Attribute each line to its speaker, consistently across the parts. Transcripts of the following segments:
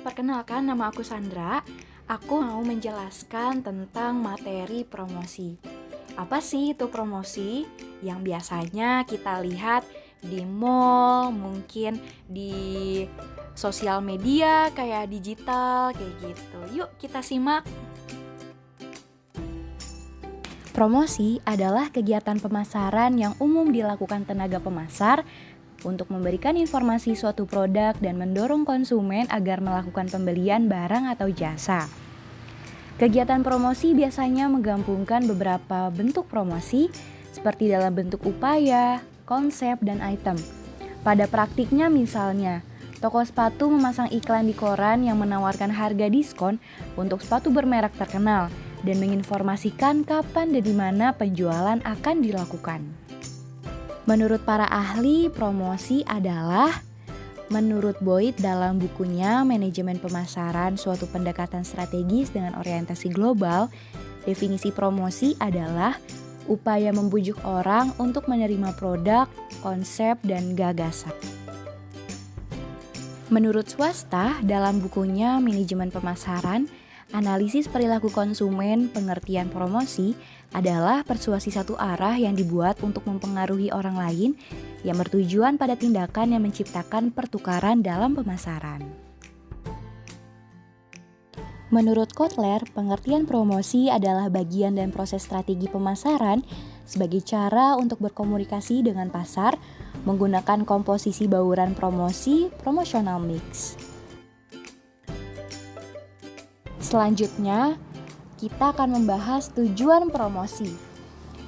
Speaker 1: Perkenalkan nama aku Sandra. Aku mau menjelaskan tentang materi promosi. Apa sih itu promosi? Yang biasanya kita lihat di mall, mungkin di sosial media kayak digital, kayak gitu. Yuk kita simak. Promosi adalah kegiatan pemasaran yang umum dilakukan tenaga pemasar untuk memberikan informasi suatu produk dan mendorong konsumen agar melakukan pembelian barang atau jasa. Kegiatan promosi biasanya menggabungkan beberapa bentuk promosi seperti dalam bentuk upaya, konsep, dan item. Pada praktiknya misalnya, toko sepatu memasang iklan di koran yang menawarkan harga diskon untuk sepatu bermerek terkenal dan menginformasikan kapan dan di mana penjualan akan dilakukan. Menurut para ahli, promosi adalah menurut Boyd dalam bukunya Manajemen Pemasaran Suatu Pendekatan Strategis dengan Orientasi Global, definisi promosi adalah upaya membujuk orang untuk menerima produk, konsep, dan gagasan. Menurut swasta, dalam bukunya Manajemen Pemasaran, Analisis Perilaku Konsumen, pengertian promosi adalah persuasi satu arah yang dibuat untuk mempengaruhi orang lain yang bertujuan pada tindakan yang menciptakan pertukaran dalam pemasaran. Menurut Kotler, pengertian promosi adalah bagian dan proses strategi pemasaran sebagai cara untuk berkomunikasi dengan pasar menggunakan komposisi bauran promosi, promotional mix. Selanjutnya, kita akan membahas tujuan promosi.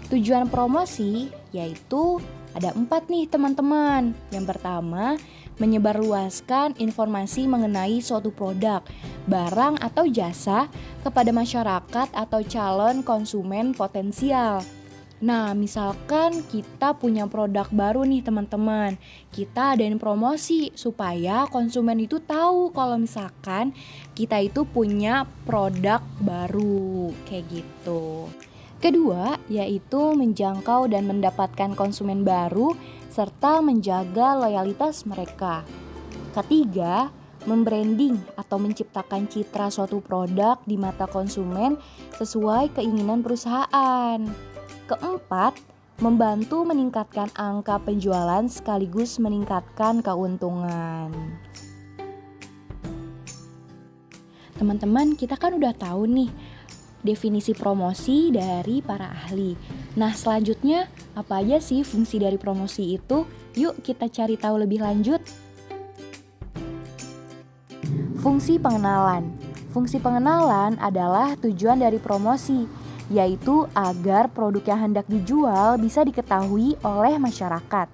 Speaker 1: Tujuan promosi yaitu ada 4 nih teman-teman. Yang pertama, menyebarluaskan informasi mengenai suatu produk, barang atau jasa kepada masyarakat atau calon konsumen potensial. Nah, misalkan kita punya produk baru nih teman-teman, kita adain promosi supaya konsumen itu tahu kalau misalkan kita itu punya produk baru, kayak gitu. Kedua, yaitu menjangkau dan mendapatkan konsumen baru serta menjaga loyalitas mereka. Ketiga, membranding atau menciptakan citra suatu produk di mata konsumen sesuai keinginan perusahaan. Keempat, membantu meningkatkan angka penjualan sekaligus meningkatkan keuntungan. Teman-teman, kita kan udah tahu nih definisi promosi dari para ahli. Nah, selanjutnya apa aja sih fungsi dari promosi itu? Yuk kita cari tahu lebih lanjut. Fungsi pengenalan. Fungsi pengenalan adalah tujuan dari promosi, yaitu agar produk yang hendak dijual bisa diketahui oleh masyarakat.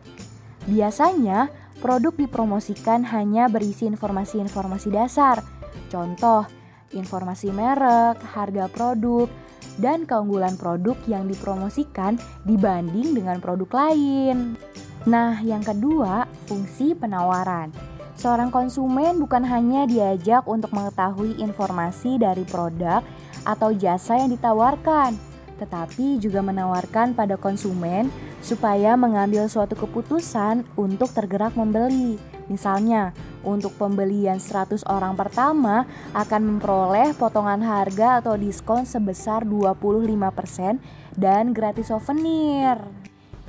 Speaker 1: Biasanya, produk dipromosikan hanya berisi informasi-informasi dasar. Contoh, informasi merek, harga produk, dan keunggulan produk yang dipromosikan dibanding dengan produk lain. Nah, yang kedua, fungsi penawaran. Seorang konsumen bukan hanya diajak untuk mengetahui informasi dari produk atau jasa yang ditawarkan, tetapi juga menawarkan pada konsumen supaya mengambil suatu keputusan untuk tergerak membeli. Misalnya, untuk pembelian 100 orang pertama akan memperoleh potongan harga atau diskon sebesar 25% dan gratis souvenir.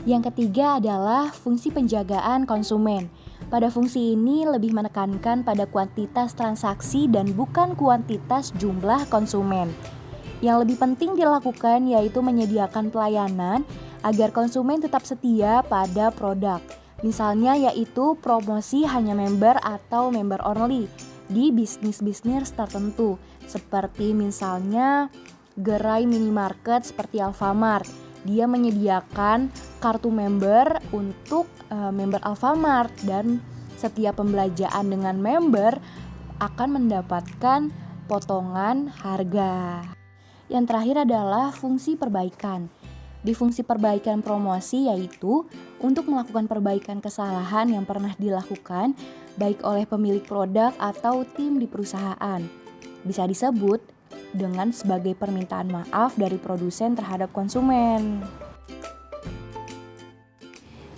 Speaker 1: Yang ketiga adalah fungsi penjagaan konsumen. Pada fungsi ini lebih menekankan pada kuantitas transaksi dan bukan kuantitas jumlah konsumen. Yang lebih penting dilakukan yaitu menyediakan pelayanan agar konsumen tetap setia pada produk. Misalnya yaitu promosi hanya member atau member only di bisnis-bisnis tertentu. Seperti misalnya gerai minimarket seperti Alfamart. Dia menyediakan kartu member untuk member Alfamart dan setiap pembelanjaan dengan member akan mendapatkan potongan harga. Yang terakhir adalah fungsi perbaikan. Di fungsi perbaikan promosi yaitu untuk melakukan perbaikan kesalahan yang pernah dilakukan baik oleh pemilik produk atau tim di perusahaan. Bisa disebut dengan sebagai permintaan maaf dari produsen terhadap konsumen.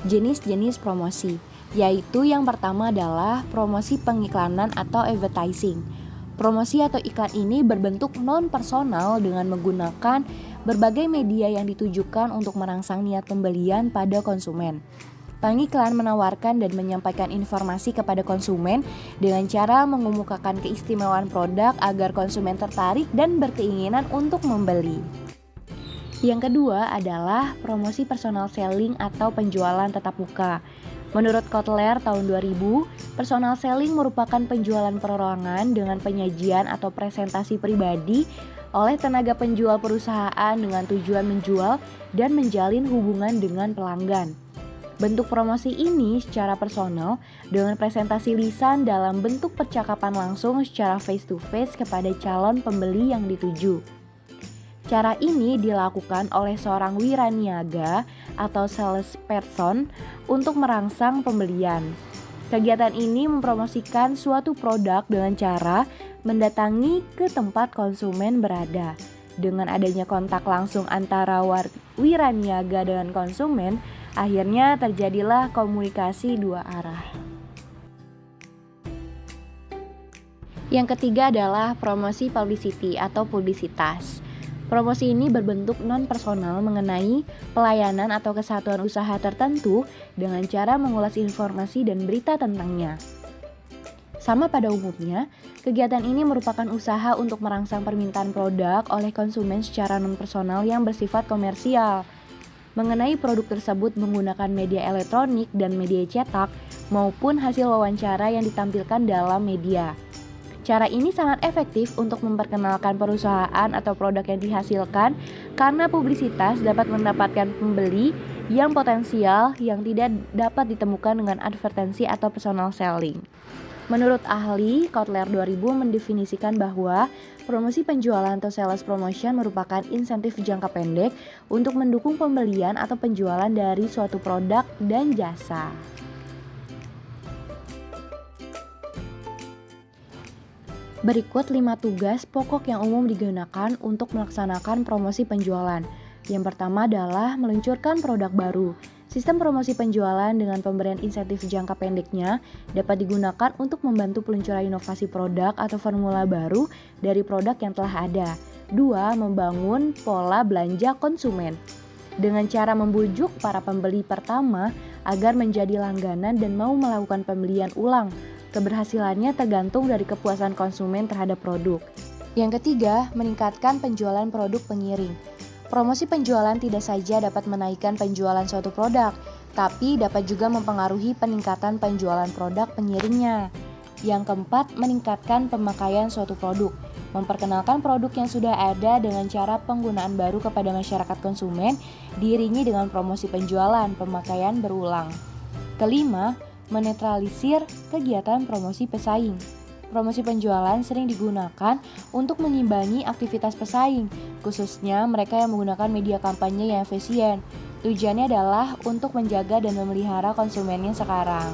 Speaker 1: Jenis-jenis promosi. yaitu yang pertama adalah promosi pengiklanan atau advertising. Promosi atau iklan ini berbentuk non-personal dengan menggunakan berbagai media yang ditujukan untuk merangsang niat pembelian pada konsumen. Pengiklan menawarkan dan menyampaikan informasi kepada konsumen dengan cara mengemukakan keistimewaan produk agar konsumen tertarik dan berkeinginan untuk membeli. Yang kedua adalah promosi personal selling atau penjualan tatap muka. Menurut Kotler tahun 2000, personal selling merupakan penjualan perorangan dengan penyajian atau presentasi pribadi oleh tenaga penjual perusahaan dengan tujuan menjual dan menjalin hubungan dengan pelanggan. Bentuk promosi ini secara personal dengan presentasi lisan dalam bentuk percakapan langsung secara face to face kepada calon pembeli yang dituju. Cara ini dilakukan oleh seorang wiraniaga atau salesperson untuk merangsang pembelian. Kegiatan ini mempromosikan suatu produk dengan cara mendatangi ke tempat konsumen berada. Dengan adanya kontak langsung antara wiraniaga dengan konsumen, akhirnya terjadilah komunikasi dua arah. Yang ketiga adalah promosi publicity atau publisitas. Promosi ini berbentuk non-personal mengenai pelayanan atau kesatuan usaha tertentu dengan cara mengulas informasi dan berita tentangnya. Sama pada umumnya, kegiatan ini merupakan usaha untuk merangsang permintaan produk oleh konsumen secara non-personal yang bersifat komersial. Mengenai produk tersebut menggunakan media elektronik dan media cetak maupun hasil wawancara yang ditampilkan dalam media. Cara ini sangat efektif untuk memperkenalkan perusahaan atau produk yang dihasilkan karena publisitas dapat mendapatkan pembeli yang potensial yang tidak dapat ditemukan dengan advertensi atau personal selling. Menurut ahli, Kotler 2000 mendefinisikan bahwa promosi penjualan atau sales promotion merupakan insentif jangka pendek untuk mendukung pembelian atau penjualan dari suatu produk dan jasa. Berikut 5 tugas pokok yang umum digunakan untuk melaksanakan promosi penjualan. Yang pertama adalah meluncurkan produk baru. Sistem promosi penjualan dengan pemberian insentif jangka pendeknya dapat digunakan untuk membantu peluncuran inovasi produk atau formula baru dari produk yang telah ada. 2. Membangun pola belanja konsumen. Dengan cara membujuk para pembeli pertama agar menjadi langganan dan mau melakukan pembelian ulang. Keberhasilannya tergantung dari kepuasan konsumen terhadap produk. Yang ketiga, meningkatkan penjualan produk pengiring. Promosi penjualan tidak saja dapat menaikkan penjualan suatu produk, tapi dapat juga mempengaruhi peningkatan penjualan produk pengiringnya. Yang keempat, meningkatkan pemakaian suatu produk. Memperkenalkan produk yang sudah ada dengan cara penggunaan baru kepada masyarakat konsumen, diiringi dengan promosi penjualan, pemakaian berulang. Kelima, menetralisir kegiatan promosi pesaing. Promosi penjualan sering digunakan untuk mengimbangi aktivitas pesaing, khususnya mereka yang menggunakan media kampanye yang efisien. Tujuannya adalah untuk menjaga dan memelihara konsumennya sekarang.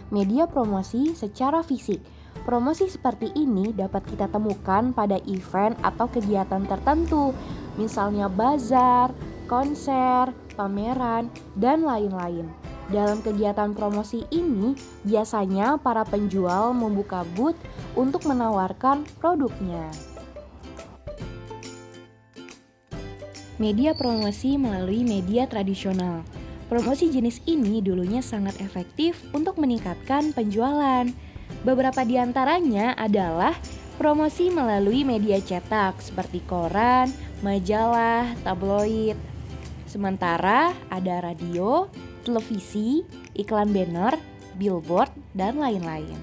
Speaker 1: Media promosi secara fisik. Promosi seperti ini dapat kita temukan pada event atau kegiatan tertentu, misalnya bazar, konser, pameran, dan lain-lain. Dalam kegiatan promosi ini, biasanya para penjual membuka booth untuk menawarkan produknya. Media promosi melalui media tradisional. Promosi jenis ini dulunya sangat efektif untuk meningkatkan penjualan. Beberapa di antaranya adalah promosi melalui media cetak seperti koran, majalah, tabloid. Sementara ada radio, televisi, iklan banner, billboard, dan lain-lain.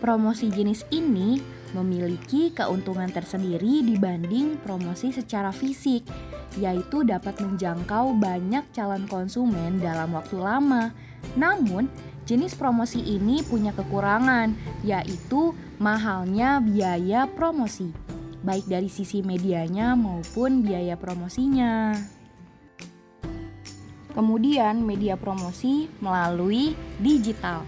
Speaker 1: Promosi jenis ini memiliki keuntungan tersendiri dibanding promosi secara fisik, yaitu dapat menjangkau banyak calon konsumen dalam waktu lama. Namun, jenis promosi ini punya kekurangan, yaitu mahalnya biaya promosi, baik dari sisi medianya maupun biaya promosinya. Kemudian media promosi melalui digital.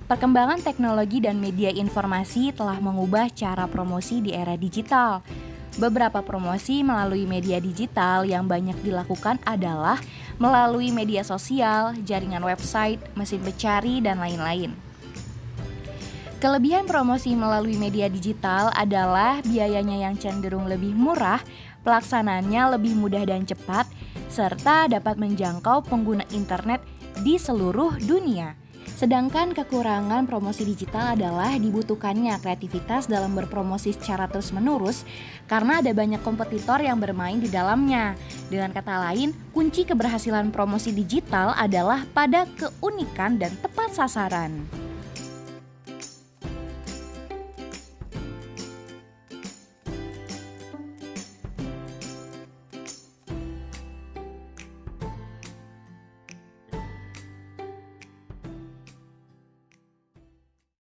Speaker 1: Perkembangan teknologi dan media informasi telah mengubah cara promosi di era digital. Beberapa promosi melalui media digital yang banyak dilakukan adalah melalui media sosial, jaringan website, mesin pencari, dan lain-lain. Kelebihan promosi melalui media digital adalah biayanya yang cenderung lebih murah, pelaksanaannya lebih mudah dan cepat, serta dapat menjangkau pengguna internet di seluruh dunia. Sedangkan kekurangan promosi digital adalah dibutuhkannya kreativitas dalam berpromosi secara terus-menerus karena ada banyak kompetitor yang bermain di dalamnya. Dengan kata lain, kunci keberhasilan promosi digital adalah pada keunikan dan tepat sasaran.